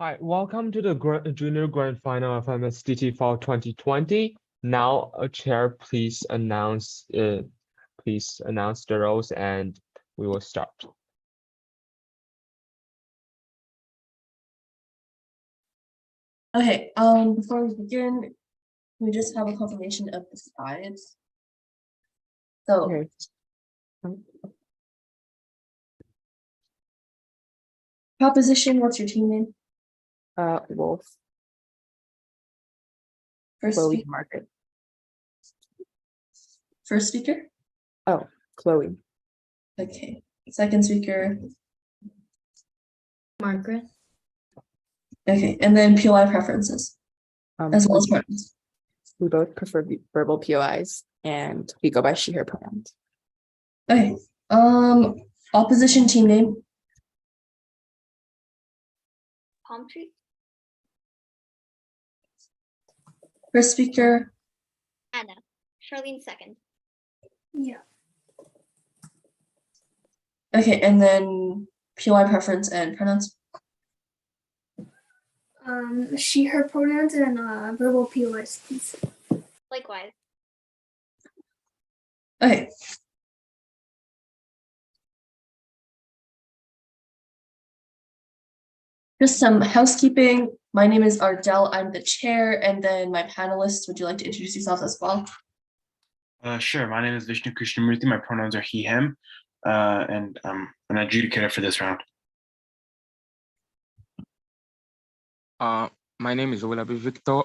Hi, welcome to the Junior Grand Final of MSDT Fall 2020. Now, a chair, please announce the roles, and we will start. Okay, before we begin, we just have a confirmation of the slides. So, Okay. proposition, what's your team name? Wolf, First Chloe, speaker, Margaret. first speaker? Oh, Chloe. Okay, second speaker. Margaret. Okay, and then POI preferences, as well as partners. We both prefer verbal POIs, and we go by she, her pronouns. Okay, opposition team name, Palm tree. first speaker, Anna. Charlene second. Yeah. okay, and then POI preference and pronouns. She, her pronouns, and verbal POIs, please. Likewise. Okay. Just some housekeeping. My name is Ardell. I'm the chair, and then my panelists, would you like to introduce yourselves as well? Sure. My name is Vishnu Krishnamurthy. My pronouns are he, him, and I'm an adjudicator for this round. My name is Owolabi Victor,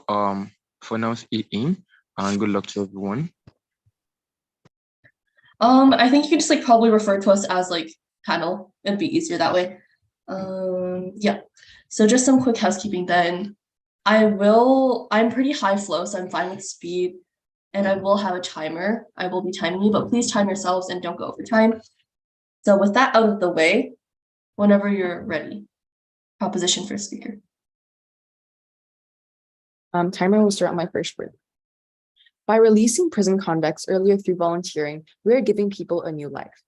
pronouns him, and good luck to everyone. I think you can just like probably refer to us as like panel. It'd be easier that way. Yeah. So just some quick housekeeping then. I'm pretty high flow, so I'm fine with speed. And I will have a timer. I will be timing you, but please time yourselves and don't go over time. So with that out of the way, whenever you're ready, proposition first speaker. Timer will start on my first word. By releasing prison convicts earlier through volunteering, we are giving people a new life.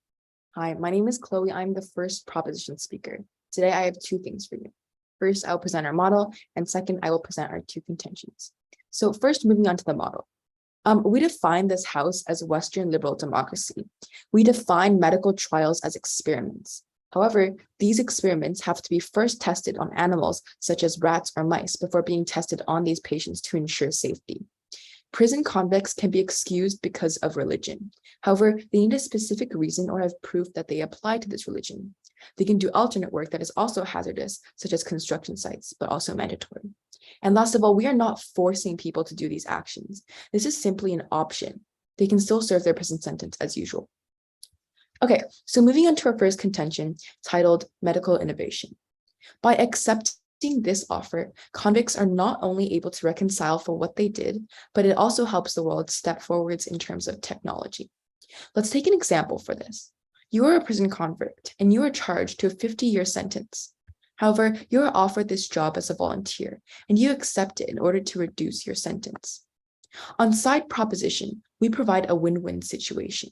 Hi, my name is Chloe. I'm the first proposition speaker. Today, I have two things for you. First, I'll present our model, and second, I will present our two contentions. So first, moving on to the model. We define this house as Western liberal democracy. We define medical trials as experiments. However, these experiments have to be first tested on animals such as rats or mice before being tested on these patients to ensure safety. Prison convicts can be excused because of religion. However, they need a specific reason or have proof that they apply to this religion. They can do alternate work that is also hazardous, such as construction sites, but also mandatory. And last of all, we are not forcing people to do these actions. This is simply an option. They can still serve their prison sentence as usual. Okay, so moving on to our first contention, titled Medical Innovation. By accepting this offer, convicts are not only able to reconcile for what they did, but it also helps the world step forwards in terms of technology. Let's take an example for this. You are a prison convict and you are charged to a 50-year sentence. However, you are offered this job as a volunteer and you accept it in order to reduce your sentence. On side proposition, we provide a win-win situation.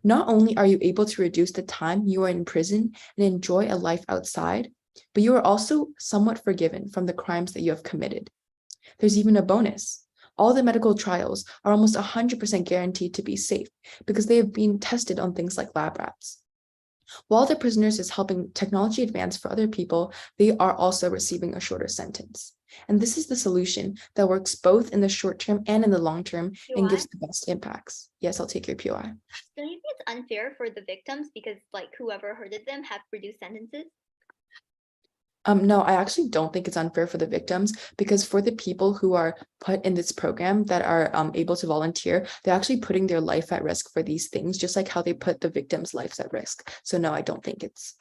Not only are you able to reduce the time you are in prison and enjoy a life outside, but you are also somewhat forgiven from the crimes that you have committed. There's even a bonus. All the medical trials are almost 100% guaranteed to be safe because they have been tested on things like lab rats. While the prisoners is helping technology advance for other people, they are also receiving a shorter sentence. And this is the solution that works both in the short term and in the long term and gives the best impacts. Yes, I'll take your POI. Don't you think it's unfair for the victims because like whoever hurted them have reduced sentences? No, I actually don't think it's unfair for the victims because for the people who are put in this program that are able to volunteer, they're actually putting their life at risk for these things, just like how they put the victims' lives at risk. So no, I don't think it's.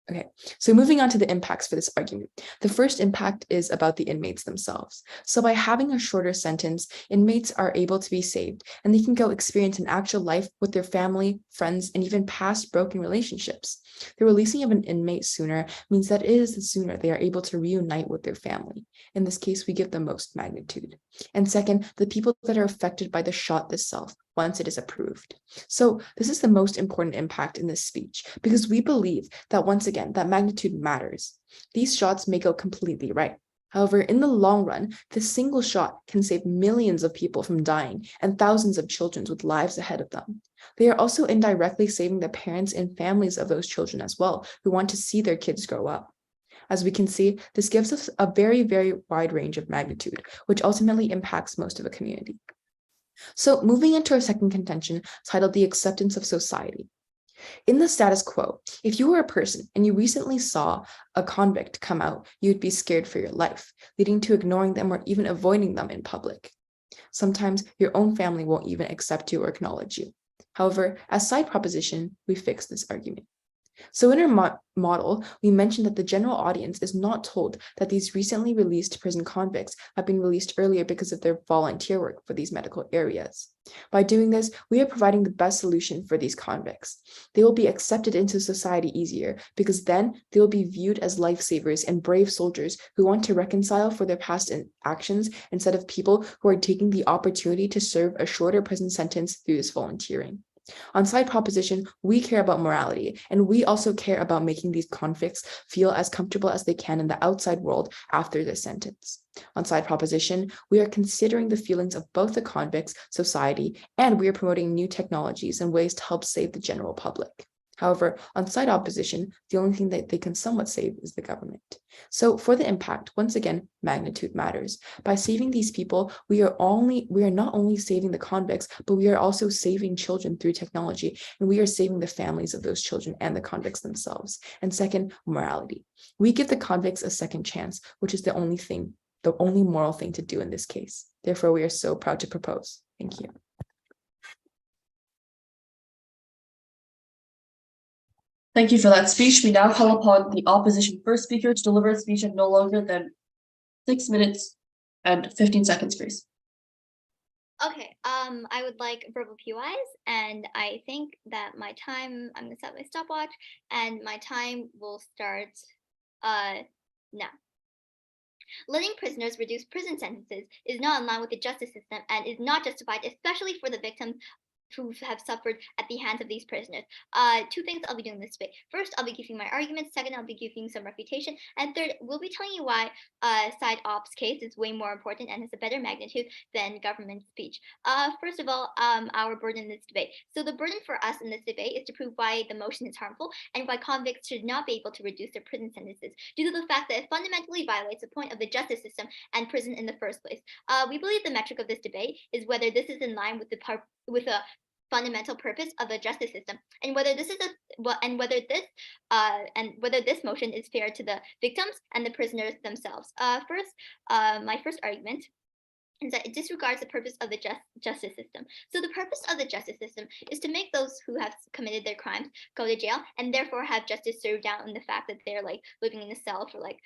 Okay, so moving on to the impacts for this argument. The first impact is about the inmates themselves. So by having a shorter sentence, inmates are able to be saved and they can go experience an actual life with their family, friends, and even past broken relationships. The releasing of an inmate sooner means that it is the sooner they are able to reunite with their family. In this case, we give the most magnitude. And second, the people that are affected by the shot itself once it is approved. So this is the most important impact in this speech because we believe that once again, that magnitude matters. These shots may go completely right. However, in the long run, this single shot can save millions of people from dying and thousands of children with lives ahead of them. They are also indirectly saving the parents and families of those children as well, who want to see their kids grow up. As we can see, this gives us a very, very wide range of magnitude, which ultimately impacts most of a community. So moving into our second contention, titled The Acceptance of Society. In the status quo, if you were a person and you recently saw a convict come out, you'd be scared for your life, leading to ignoring them or even avoiding them in public. Sometimes your own family won't even accept you or acknowledge you. However, as side proposition, we fix this argument. So in our model, we mentioned that the general audience is not told that these recently released prison convicts have been released earlier because of their volunteer work for these medical areas. By doing this, we are providing the best solution for these convicts. They will be accepted into society easier because then they will be viewed as lifesavers and brave soldiers who want to reconcile for their past actions instead of people who are taking the opportunity to serve a shorter prison sentence through this volunteering. On side proposition, we care about morality, and we also care about making these convicts feel as comfortable as they can in the outside world after their sentence. On side proposition, we are considering the feelings of both the convicts, society, and we are promoting new technologies and ways to help save the general public. However, on side opposition, the only thing that they can somewhat save is the government. So for the impact, once again, magnitude matters. By saving these people, we are not only saving the convicts, but we are also saving children through technology, and we are saving the families of those children and the convicts themselves. And second, morality. We give the convicts a second chance, which is the only moral thing to do in this case. Therefore, we are so proud to propose. Thank you. Thank you for that speech. We now call upon the opposition first speaker to deliver a speech of no longer than 6 minutes and 15 seconds, please. Okay, I would like verbal POIs, and I think that my time, I'm gonna set my stopwatch, and my time will start now. Letting prisoners reduce prison sentences is not in line with the justice system and is not justified, especially for the victims who have suffered at the hands of these prisoners. Two things I'll be doing this way. First, I'll be giving my arguments. Second, I'll be giving some refutation. And third, we'll be telling you why side ops case is way more important and has a better magnitude than government speech. First of all, our burden in this debate. So the burden for us in this debate is to prove why the motion is harmful and why convicts should not be able to reduce their prison sentences due to the fact that it fundamentally violates the point of the justice system and prison in the first place. We believe the metric of this debate is whether this is in line with a fundamental purpose of the justice system, and whether this motion is fair to the victims and the prisoners themselves. My first argument is that it disregards the purpose of the justice system. So the purpose of the justice system is to make those who have committed their crimes go to jail and therefore have justice served out in the fact that they're like living in a cell for like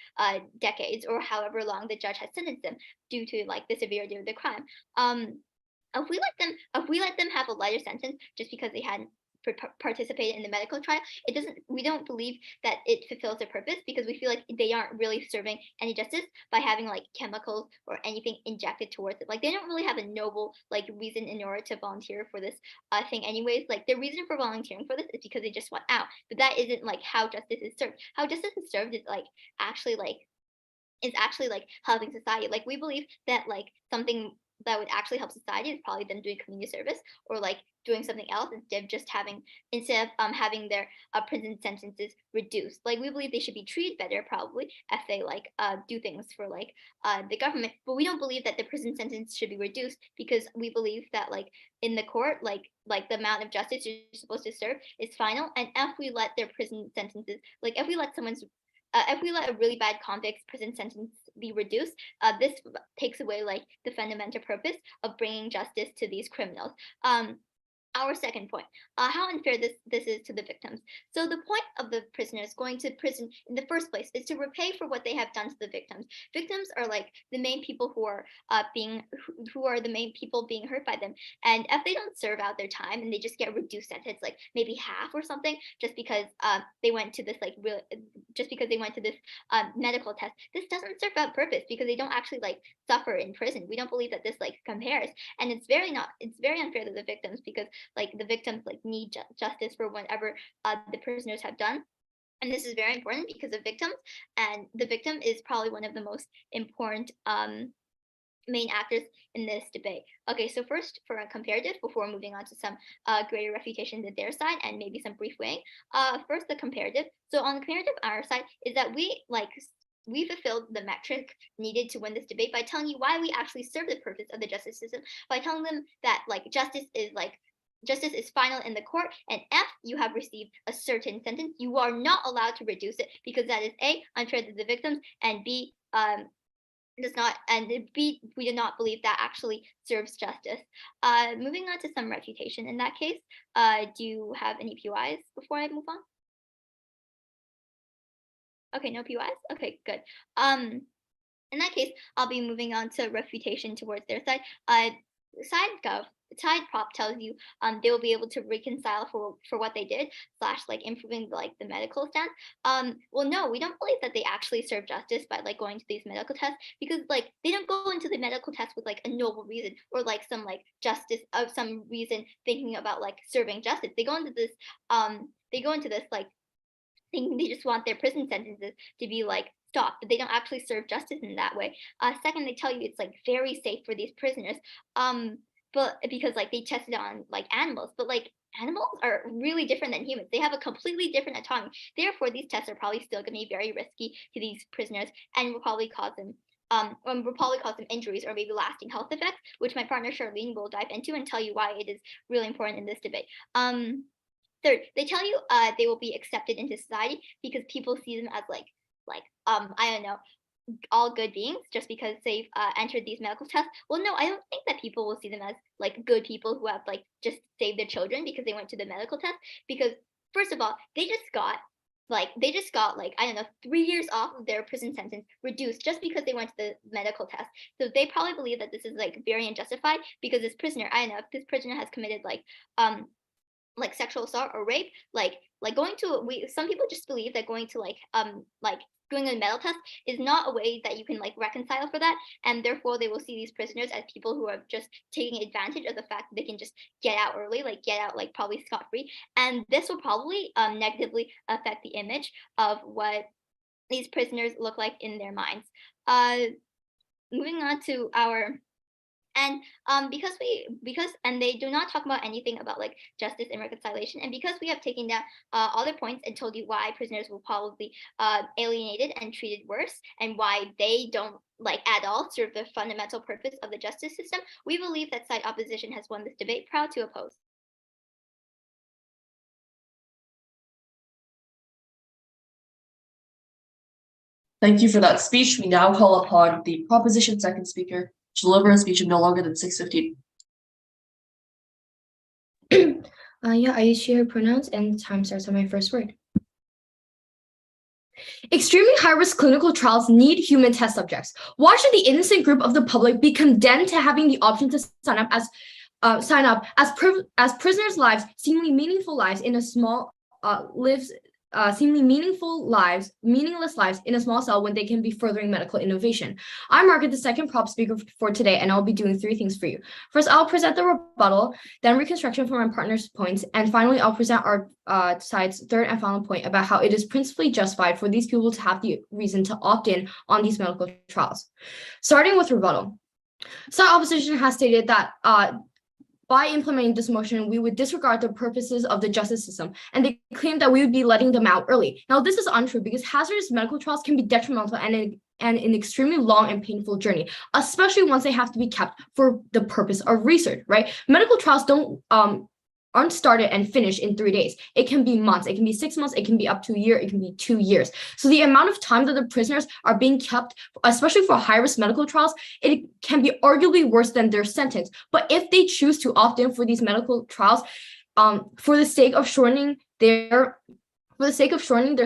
decades or however long the judge has sentenced them due to like the severity of the crime. If we let them have a lighter sentence just because they hadn't participated in the medical trial, we don't believe that it fulfills their purpose because we feel like they aren't really serving any justice by having like chemicals or anything injected towards it. Like they don't really have a noble like reason in order to volunteer for this thing anyways. Like their reason for volunteering for this is because they just want out, but that isn't like how justice is served. How justice is served is actually helping society. Like we believe that like something that would actually help society is probably them doing community service or like doing something else instead of having their prison sentences reduced. Like we believe they should be treated better probably if they like do things for like the government, but we don't believe that the prison sentence should be reduced because we believe that like in the court like the amount of justice you're supposed to serve is final, and if we let their prison sentences, like if we let a really bad convict's prison sentence be reduced, this takes away like the fundamental purpose of bringing justice to these criminals. our second point, how unfair this is to the victims. So the point of the prisoners going to prison in the first place is to repay for what they have done to the victims. Victims are like the main people who are the main people being hurt by them. And if they don't serve out their time and they just get reduced sentence, like maybe half or something, just because they went to this medical test, this doesn't serve that purpose because they don't actually like suffer in prison. We don't believe that this like compares, and it's very unfair to the victims because like the victims like need justice for whatever the prisoners have done. And this is very important because of victims, and the victim is probably one of the most important main actors in this debate. Okay, so first for a comparative, before moving on to some greater refutation to their side and maybe some brief weighing. First, the comparative. So on the comparative, our side is that we fulfilled the metric needed to win this debate by telling you why we actually serve the purpose of the justice system, by telling them that like justice is final in the court, and if you have received a certain sentence, you are not allowed to reduce it because that is A, unfair to the victims, and B, B, we do not believe that actually serves justice. Moving on to some refutation in that case, do you have any POIs before I move on? Okay, no POIs? Okay, good. In that case, I'll be moving on to refutation towards their side. Side prop tells you they will be able to reconcile for what they did / like improving like the medical stance. Well, no, we don't believe that they actually serve justice by like going to these medical tests, because like they don't go into the medical test with like a noble reason or like some like justice of some reason thinking about like serving justice. They go into this like thinking they just want their prison sentences to be like stopped, but they don't actually serve justice in that way. Second, they tell you it's like very safe for these prisoners, but because like they tested on like animals, but like animals are really different than humans. They have a completely different autonomy. Therefore, these tests are probably still going to be very risky to these prisoners and will probably cause them injuries or maybe lasting health effects, which my partner Charlene will dive into and tell you why it is really important in this debate. Third, they tell you they will be accepted into society because people see them as like I don't know, all good beings just because they've entered these medical tests. Well, no, I don't think that people will see them as like good people who have like just saved their children because they went to the medical test. Because first of all, they just got like I don't know, 3 years off of their prison sentence reduced just because they went to the medical test. So they probably believe that this is like very unjustified because this prisoner, I don't know, if this prisoner has committed like sexual assault or rape, some people just believe that going to doing a medical test is not a way that you can like reconcile for that, and therefore they will see these prisoners as people who are just taking advantage of the fact that they can just get out early, probably scot-free, and this will probably negatively affect the image of what these prisoners look like in their minds. Moving on to our and because they do not talk about anything about like justice and reconciliation, and because we have taken down other points and told you why prisoners will probably alienated and treated worse, and why they don't like at all serve the fundamental purpose of the justice system, we believe that side opposition has won this debate. Proud to oppose. Thank you for that speech. We now call upon the proposition second speaker to deliver a speech of no longer than 6:15. Yeah, I use she, her pronouns, and the time starts on my first word. Extremely high-risk clinical trials need human test subjects. Why should the innocent group of the public be condemned to having the option to sign up as prisoners' lives, seemingly meaningful lives in a small meaningless lives in a small cell when they can be furthering medical innovation? I'm Margaret, the second prop speaker for today, and I'll be doing 3 things for you. First, I'll present the rebuttal, then reconstruction for my partner's points, and finally, I'll present our side's third and final point about how it is principally justified for these people to have the reason to opt in on these medical trials. Starting with rebuttal. Side opposition has stated that by implementing this motion, we would disregard the purposes of the justice system, and they claim that we would be letting them out early. Now, this is untrue because hazardous medical trials can be detrimental and an extremely long and painful journey, especially once they have to be kept for the purpose of research, right? Medical trials aren't started and finished in 3 days. It can be months, it can be 6 months, it can be up to a year, it can be 2 years. So the amount of time that the prisoners are being kept, especially for high-risk medical trials, it can be arguably worse than their sentence. But if they choose to opt in for these medical trials, for the sake of shortening their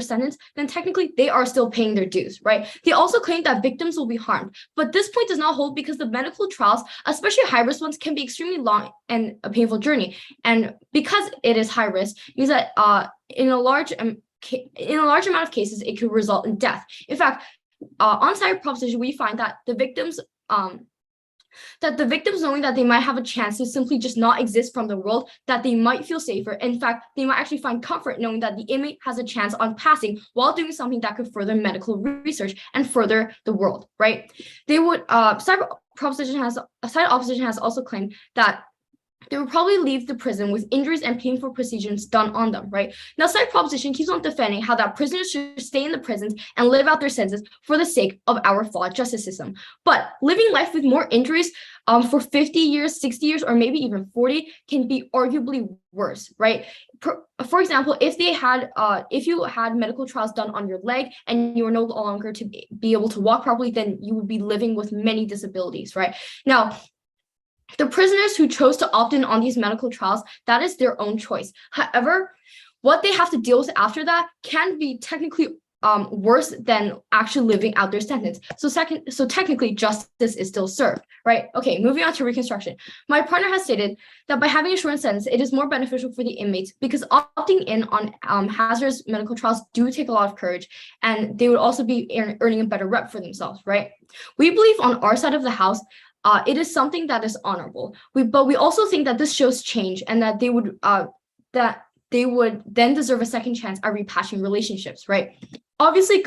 sentence, then technically they are still paying their dues, right? They also claim that victims will be harmed, but this point does not hold because the medical trials, especially high-risk ones, can be extremely long and a painful journey. And because it is high risk, means that in a large amount of cases, it could result in death. In fact, on side proposition, we find that the victims knowing that they might have a chance to simply just not exist from the world, that they might feel safer. In fact, they might actually find comfort knowing that the inmate has a chance on passing while doing something that could further medical research and further the world, right? They would, side opposition has also claimed that they would probably leave the prison with injuries and painful procedures done on them, right? Now, side proposition keeps on defending how that prisoners should stay in the prisons and live out their sentences for the sake of our flawed justice system. But living life with more injuries for 50 years, 60 years, or maybe even 40 can be arguably worse, right? For example, if you had medical trials done on your leg and you were no longer to be able to walk properly, then you would be living with many disabilities, right? Now, the prisoners who chose to opt in on these medical trials, that is their own choice. However, what they have to deal with after that can be technically worse than actually living out their sentence. So technically justice is still served, right? Okay, moving on to reconstruction. My partner has stated that by having a shortened sentence, it is more beneficial for the inmates because opting in on hazardous medical trials do take a lot of courage, and they would also be earning a better rep for themselves, right? We believe on our side of the house, it is something that is honorable. But we also think that this shows change and that they would then deserve a second chance at repatching relationships, right? Obviously,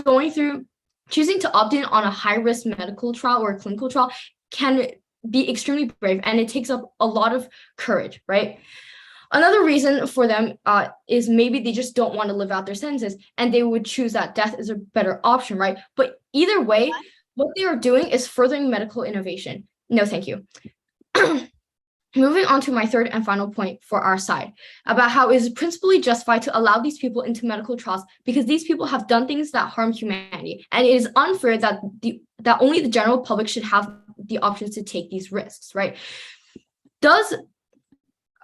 choosing to opt in on a high-risk medical trial or a clinical trial can be extremely brave, and it takes up a lot of courage, right? Another reason for them is maybe they just don't want to live out their sentences, and they would choose that death is a better option, right? But either way, what they are doing is furthering medical innovation. No, thank you. Moving on to my third and final point for our side about how it is principally justified to allow these people into medical trials because these people have done things that harm humanity, and it is unfair that only the general public should have the options to take these risks, right? Does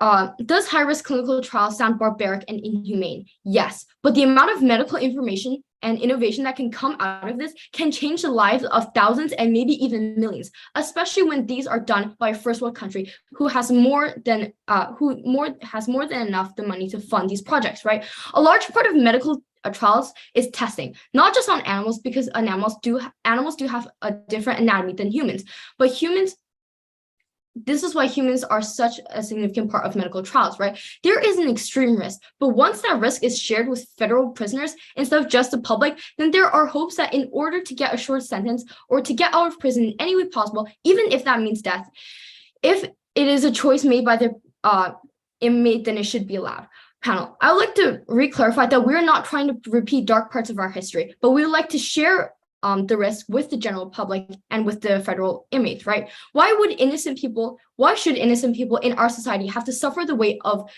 high-risk clinical trials sound barbaric and inhumane? Yes, but the amount of medical information and innovation that can come out of this can change the lives of thousands and maybe even millions, especially when these are done by a first world country who has more than enough the money to fund these projects, right? A large part of medical trials is testing, not just on animals, because animals do have a different anatomy than humans, but this is why humans are such a significant part of medical trials, right? There is an extreme risk, but once that risk is shared with federal prisoners instead of just the public, then there are hopes that in order to get a short sentence or to get out of prison in any way possible, even if that means death, if it is a choice made by the inmate, then it should be allowed. Panel, I would like to re-clarify that we're not trying to repeat dark parts of our history, but we would like to share the risk with the general public and with the federal inmates, right? Why should innocent people in our society have to suffer the weight of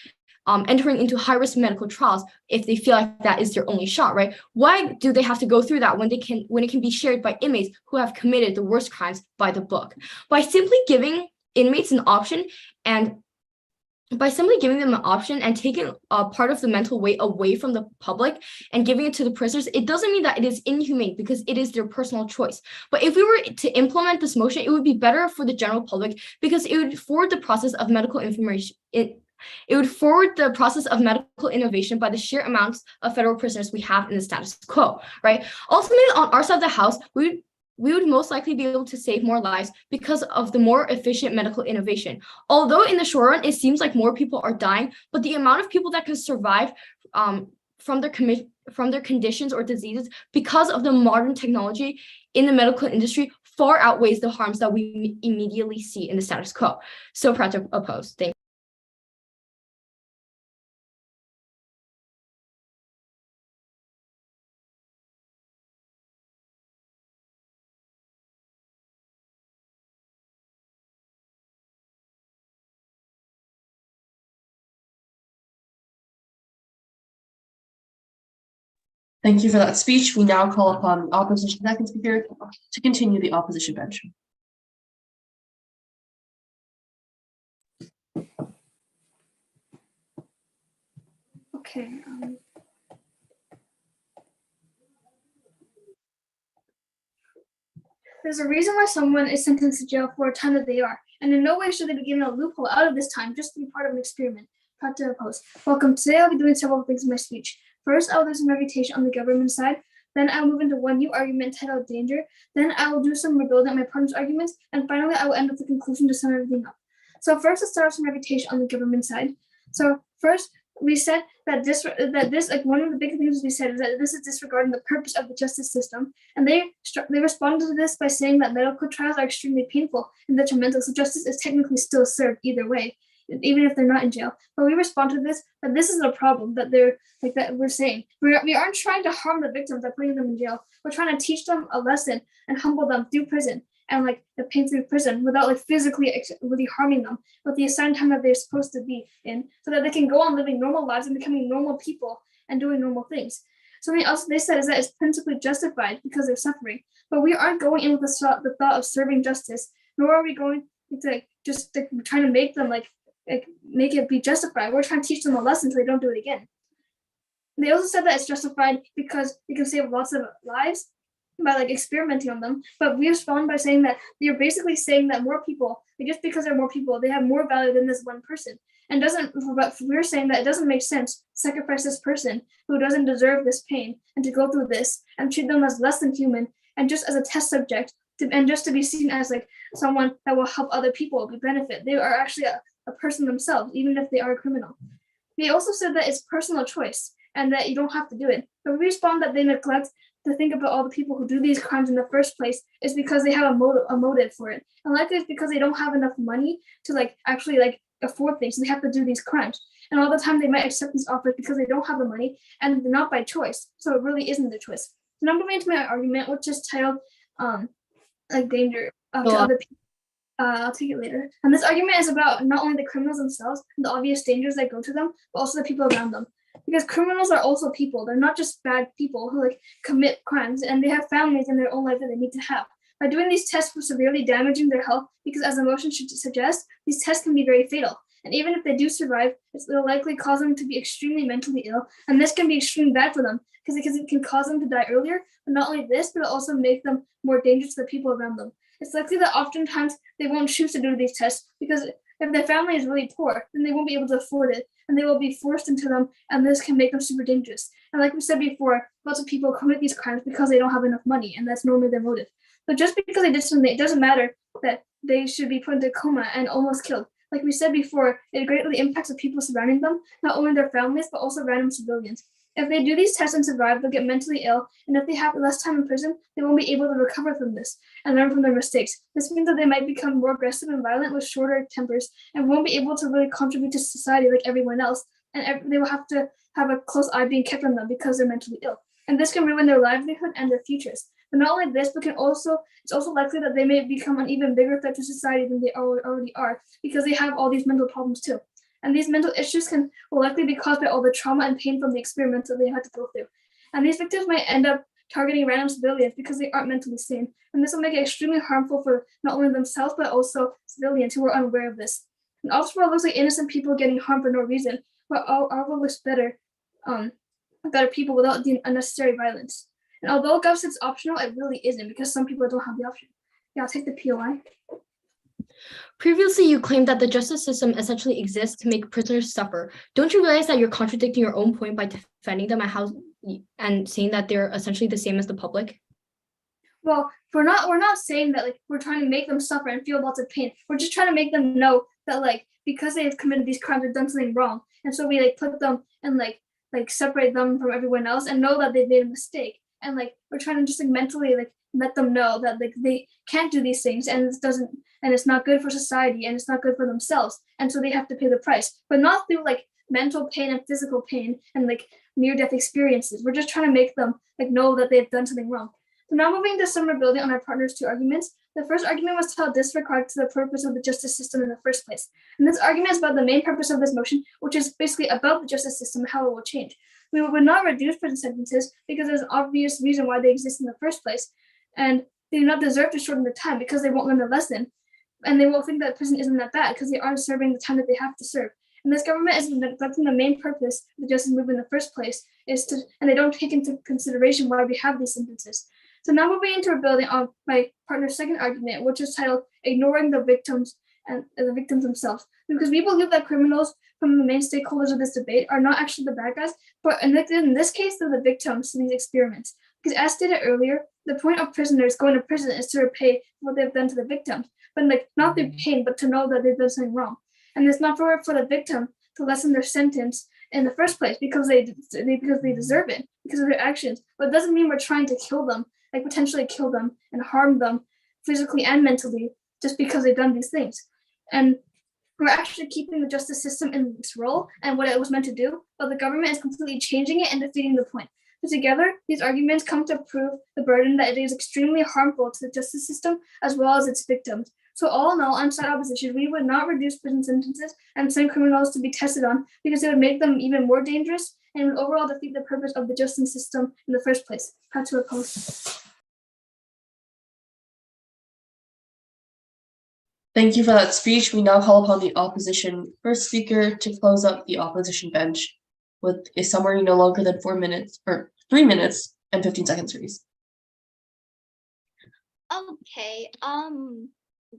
entering into high-risk medical trials if they feel like that is their only shot, right? Why do they have to go through that when it can be shared by inmates who have committed the worst crimes by the book? By simply giving inmates an option and taking a part of the mental weight away from the public and giving it to the prisoners, it doesn't mean that it is inhumane because it is their personal choice. But if we were to implement this motion, it would be better for the general public because it would forward the process of medical information. It would forward the process of medical innovation by the sheer amounts of federal prisoners we have in the status quo, right? Ultimately, on our side of the house, we would most likely be able to save more lives because of the more efficient medical innovation. Although in the short run, it seems like more people are dying, but the amount of people that can survive from their conditions or diseases because of the modern technology in the medical industry far outweighs the harms that we immediately see in the status quo. So proud to oppose. Thank you. Thank you for that speech. We now call upon the opposition second speaker to continue the opposition bench. Okay. There's a reason why someone is sentenced to jail for a time that they are, and in no way should they be given a loophole out of this time just to be part of an experiment. Proud to oppose. Welcome. Today I'll be doing several things in my speech. First, I will do some refutation on the government side. Then I will move into one new argument titled danger. Then I will do some rebuilding on my partner's arguments. And finally, I will end with the conclusion to sum everything up. So first, let's start with some refutation on the government side. So first, we said that this like one of the big things we said is that this is disregarding the purpose of the justice system, and they responded to this by saying that medical trials are extremely painful and detrimental, so justice is technically still served either way, even if they're not in jail. But we respond to this that this is a problem that they're like that we're saying we aren't trying to harm the victims by putting them in jail. We're trying to teach them a lesson and humble them through prison and like the pain through prison without like physically really harming them with the assigned time that they're supposed to be in, so that they can go on living normal lives and becoming normal people and doing normal things. Something else they said is that it's principally justified because they're suffering, but we aren't going in with the thought of serving justice, nor are we going to just trying to make them like make it be justified. We're trying to teach them a lesson so they don't do it again. They also said that it's justified because you can save lots of lives by like experimenting on them, but we respond by saying that you're basically saying that more people, like just because there are more people, they have more value than this one person. And but we're saying that it doesn't make sense to sacrifice this person who doesn't deserve this pain and to go through this and treat them as less than human and just as a test subject and just to be seen as like someone that will help other people be benefit. They are actually a person themselves, even if they are a criminal. They also said that it's personal choice and that you don't have to do it. But we respond that they neglect to think about all the people who do these crimes in the first place is because they have a motive for it. And likely it's because they don't have enough money to like actually like afford things. So they have to do these crimes. And all the time they might accept these offers because they don't have the money and not by choice. So it really isn't their choice. So now I'm moving into my argument, which is titled like danger to other people. I'll take it later. And this argument is about not only the criminals themselves and the obvious dangers that go to them, but also the people around them. Because criminals are also people. They're not just bad people who like commit crimes, and they have families in their own life that they need to have. By doing these tests, we're severely damaging their health because, as the motion should suggest, these tests can be very fatal. And even if they do survive, it'll likely cause them to be extremely mentally ill, and this can be extremely bad for them because it can cause them to die earlier. But not only this, but it'll also make them more dangerous to the people around them. It's likely that oftentimes they won't choose to do these tests because if their family is really poor, then they won't be able to afford it, and they will be forced into them, and this can make them super dangerous. And like we said before, lots of people commit these crimes because they don't have enough money, and that's normally their motive. So just because they did something, it doesn't matter that they should be put into a coma and almost killed. Like we said before, it greatly impacts the people surrounding them, not only their families, but also random civilians. If they do these tests and survive, they'll get mentally ill, and if they have less time in prison, they won't be able to recover from this and learn from their mistakes. This means that they might become more aggressive and violent with shorter tempers and won't be able to really contribute to society like everyone else, and they will have to have a close eye being kept on them because they're mentally ill. And this can ruin their livelihood and their futures. But not only this, but it's also likely that they may become an even bigger threat to society than they already are because they have all these mental problems too. And these mental issues will likely be caused by all the trauma and pain from the experiments that they had to go through. And these victims might end up targeting random civilians because they aren't mentally sane. And this will make it extremely harmful for not only themselves, but also civilians who are unaware of this. And our world looks like innocent people getting harmed for no reason, but our world looks better people without the unnecessary violence. And although Gov says it's optional, it really isn't because some people don't have the option. Yeah, I'll take the POI. Previously, you claimed that the justice system essentially exists to make prisoners suffer. Don't you realize that you're contradicting your own point by defending them and saying that they're essentially the same as the public? Well, we're not saying that like we're trying to make them suffer and feel lots of pain. We're just trying to make them know that like because they have committed these crimes or done something wrong, and so we like put them and like separate them from everyone else and know that they made a mistake. And like we're trying to just like mentally like let them know that like they can't do these things and it's not good for society and it's not good for themselves, and so they have to pay the price, but not through like mental pain and physical pain and like near-death experiences. We're just trying to make them like know that they've done something wrong. So now moving to some rebuilding on our partner's two arguments. The first argument was how disregard to the purpose of the justice system in the first place. And this argument is about the main purpose of this motion, which is basically about the justice system and how it will change. We would not reduce prison sentences because there's an obvious reason why they exist in the first place. And they do not deserve to shorten the time because they won't learn the lesson. And they will think that prison isn't that bad because they aren't serving the time that they have to serve. And this government is neglecting the main purpose of the justice movement in the first place, and they don't take into consideration why we have these sentences. So now moving into rebuilding on my partner's second argument, which is titled "Ignoring the Victims and the Victims Themselves," because we believe that criminals from the main stakeholders of this debate are not actually the bad guys, but in this case, they're the victims to these experiments. Because as stated earlier, the point of prisoners going to prison is to repay what they've done to the victims, but not through pain, but to know that they've done something wrong. And it's not for the victim to lessen their sentence in the first place because they deserve it because of their actions. But it doesn't mean we're trying to kill them, potentially kill them and harm them physically and mentally just because they've done these things. And we're actually keeping the justice system in its role and what it was meant to do, but the government is completely changing it and defeating the point. So together, these arguments come to prove the burden that it is extremely harmful to the justice system as well as its victims. So all in all, on side opposition, we would not reduce prison sentences and send criminals to be tested on because it would make them even more dangerous and would overall defeat the purpose of the justice system in the first place. How to oppose. Thank you for that speech. We now call upon the opposition first speaker to close up the opposition bench with a summary no longer than 4 minutes or 3 minutes and 15 seconds, please. Okay,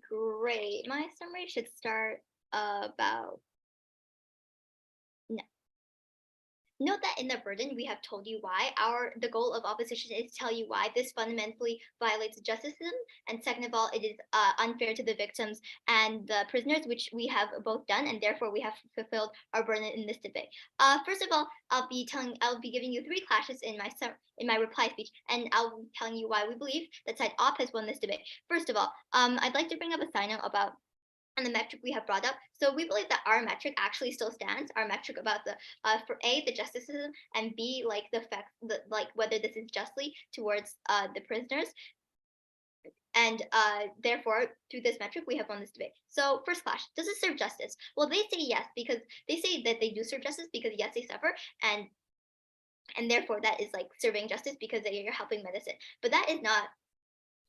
great. My summary should start about no. Note that in the burden, we have told you why. The goal of opposition is to tell you why this fundamentally violates the justice system. And second of all, it is unfair to the victims and the prisoners, which we have both done, and therefore we have fulfilled our burden in this debate. First of all, I'll be giving you 3 clashes in my reply speech, and I'll be telling you why we believe that side op has won this debate. First of all, I'd like to bring up a side note about and the metric we have brought up. So we believe that our metric actually still stands. Our metric about the for A, the justice system, and B, whether this is justly towards the prisoners. And therefore, through this metric, we have won this debate. So first clash, does it serve justice? Well, they say yes, because they say that they do serve justice because yes, they suffer, and therefore that is like serving justice because you're helping medicine. But that is not.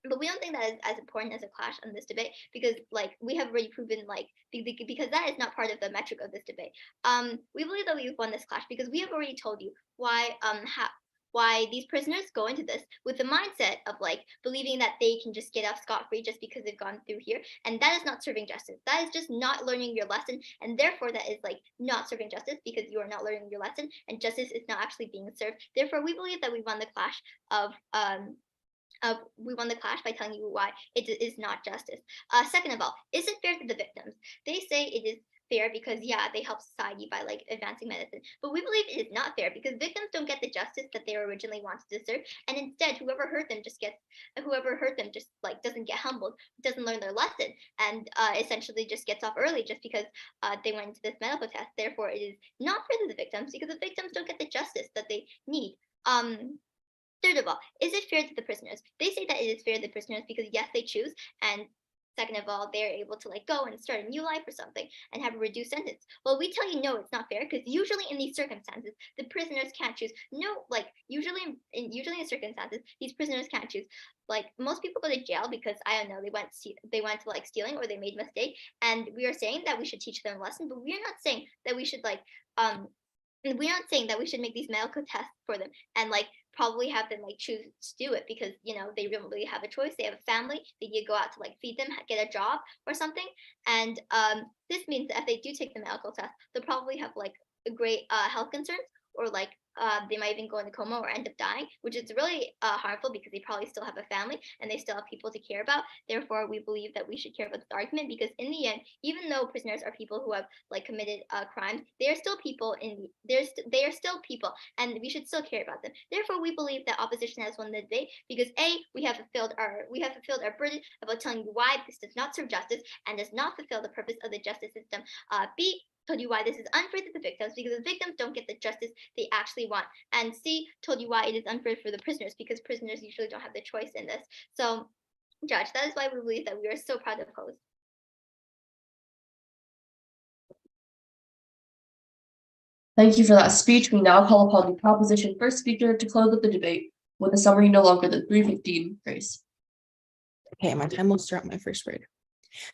But we don't think that is as important as a clash on this debate because we have already proven because that is not part of the metric of this debate. We believe that we've won this clash because we have already told you why these prisoners go into this with the mindset of believing that they can just get off scot-free just because they've gone through here, and that is not serving justice. That is just not learning your lesson, and therefore that is not serving justice because you are not learning your lesson and justice is not actually being served. Therefore, we believe that we won the clash we won the clash by telling you why it is not justice. Second of all, is it fair to the victims? They say it is fair because they help society by advancing medicine, but we believe it is not fair because victims don't get the justice that they originally wanted to serve, and instead whoever hurt them just doesn't get humbled, doesn't learn their lesson, and essentially just gets off early just because they went into this medical test. Therefore, it is not fair to the victims because the victims don't get the justice that they need. Third of all, is it fair to the prisoners? They say that it is fair to the prisoners because yes, they choose, and second of all, they're able to go and start a new life or something and have a reduced sentence. Well, we tell you no, it's not fair because usually in these circumstances, the prisoners can't choose. No, usually in circumstances, these prisoners can't choose. Most people go to jail because I don't know they went to stealing or they made a mistake, and we are saying that we should teach them a lesson, but we are not saying that we should we're not saying that we should make these medical tests for them and probably have them choose to do it because they don't really have a choice. They have a family. They need to go out to feed them, get a job or something. And this means that if they do take the medical test, they'll probably have great health concerns or they might even go into coma or end up dying, which is really harmful because they probably still have a family and they still have people to care about. Therefore, we believe that we should care about this argument because in the end, even though prisoners are people who have committed crimes, they are still people they are still people and we should still care about them. Therefore, we believe that opposition has won the debate because A, we have fulfilled our burden about telling you why this does not serve justice and does not fulfill the purpose of the justice system. B, told you why this is unfair to the victims because the victims don't get the justice they actually want. And C, told you why it is unfair for the prisoners because prisoners usually don't have the choice in this. So, Judge, that is why we believe that we are so proud to oppose. Thank you for that speech. We now call upon the proposition first speaker to close up the debate with a summary no longer than 3:15. Grace. Okay, my time will start my first word.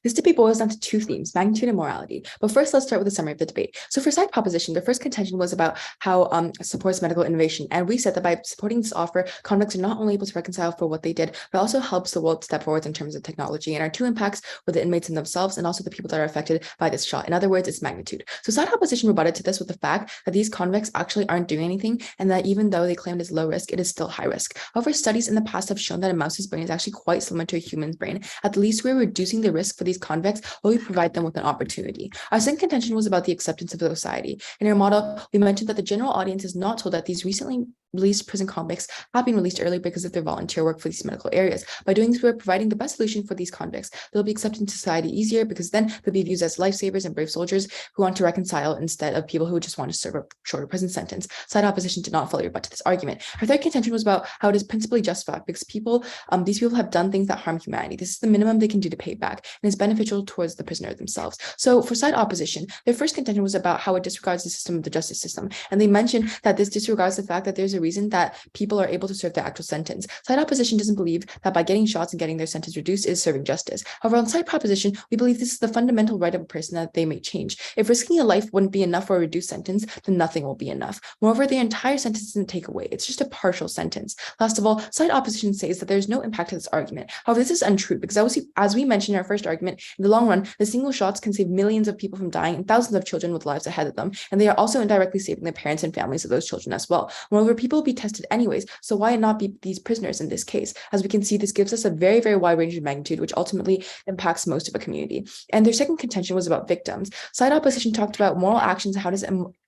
This debate boils down to two themes, magnitude and morality. But first, let's start with a summary of the debate. So for side proposition, the first contention was about how it supports medical innovation. And we said that by supporting this offer, convicts are not only able to reconcile for what they did, but also helps the world step forward in terms of technology. And our two impacts were the inmates and themselves, and also the people that are affected by this shot. In other words, its magnitude. So side opposition rebutted to this with the fact that these convicts actually aren't doing anything, and that even though they claimed it's low risk, it is still high risk. However, studies in the past have shown that a mouse's brain is actually quite similar to a human's brain. At least we're reducing the risk for these convicts while we provide them with an opportunity. Our second contention was about the acceptance of society. In our model, we mentioned that the general audience is not told that these recently released prison convicts have been released early because of their volunteer work for these medical areas. By doing this, we're providing the best solution for these convicts. They'll be accepted into society easier because then they'll be viewed as lifesavers and brave soldiers who want to reconcile instead of people who just want to serve a shorter prison sentence. Side opposition did not fully rebut to this argument. Our third contention was about how it is principally justified because these people have done things that harm humanity. This is the minimum they can do to pay back and is beneficial towards the prisoner themselves. So for side opposition, their first contention was about how it disregards the system of the justice system. And they mentioned that this disregards the fact that there's a reason that people are able to serve their actual sentence. Side opposition doesn't believe that by getting shots and getting their sentence reduced is serving justice. However, on side proposition, we believe this is the fundamental right of a person that they may change. If risking a life wouldn't be enough for a reduced sentence, then nothing will be enough. Moreover, the entire sentence doesn't take away. It's just a partial sentence. Last of all, side opposition says that there's no impact to this argument. However, this is untrue because as we mentioned in our first argument, in the long run, the single shots can save millions of people from dying and thousands of children with lives ahead of them. And they are also indirectly saving the parents and families of those children as well. Moreover, people will be tested anyways, so why not be these prisoners in this case? As we can see, this gives us a very, very wide range of magnitude, which ultimately impacts most of a community. And their second contention was about victims. Side opposition talked about moral actions and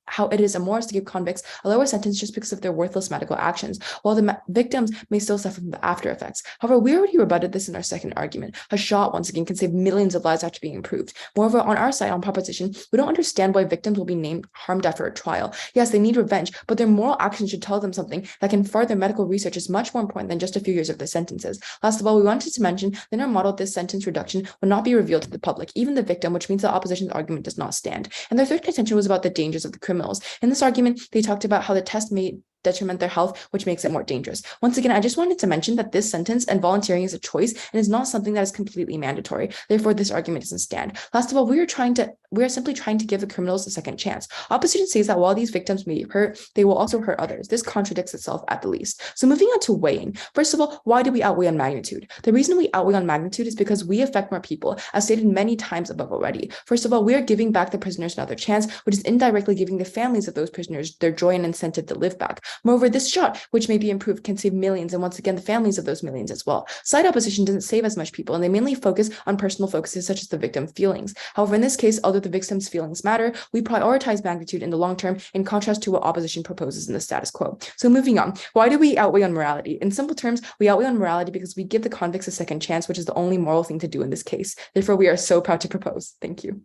how it is amorous to give convicts a lower sentence just because of their worthless medical actions, while the victims may still suffer from the after effects. However, we already rebutted this in our second argument. A shot, once again, can save millions of lives after being improved. Moreover, on our side, on proposition, we don't understand why victims will be named harmed after a trial. Yes, they need revenge, but their moral actions should tell them something that can further medical research is much more important than just a few years of their sentences. Last of all, we wanted to mention that in our model, this sentence reduction would not be revealed to the public, even the victim, which means the opposition's argument does not stand. And their third contention was about the dangers of the criminals. In this argument, they talked about how the test may detriment their health, which makes it more dangerous. Once again, I just wanted to mention that this sentence and volunteering is a choice and is not something that is completely mandatory. Therefore, this argument doesn't stand. Last of all, we are simply trying to give the criminals a second chance. Opposition says that while these victims may be hurt, they will also hurt others. This contradicts itself at the least. So moving on to weighing. First of all, why do we outweigh on magnitude? The reason we outweigh on magnitude is because we affect more people, as stated many times above already. First of all, we are giving back the prisoners another chance, which is indirectly giving the families of those prisoners their joy and incentive to live back. Moreover, this shot, which may be improved, can save millions, and once again, the families of those millions as well. Side opposition doesn't save as much people, and they mainly focus on personal focuses such as the victim feelings. However, in this case, although the victim's feelings matter, we prioritize magnitude in the long term in contrast to what opposition proposes in the status quo. So moving on, why do we outweigh on morality? In simple terms, we outweigh on morality because we give the convicts a second chance, which is the only moral thing to do in this case. Therefore, we are so proud to propose. Thank you.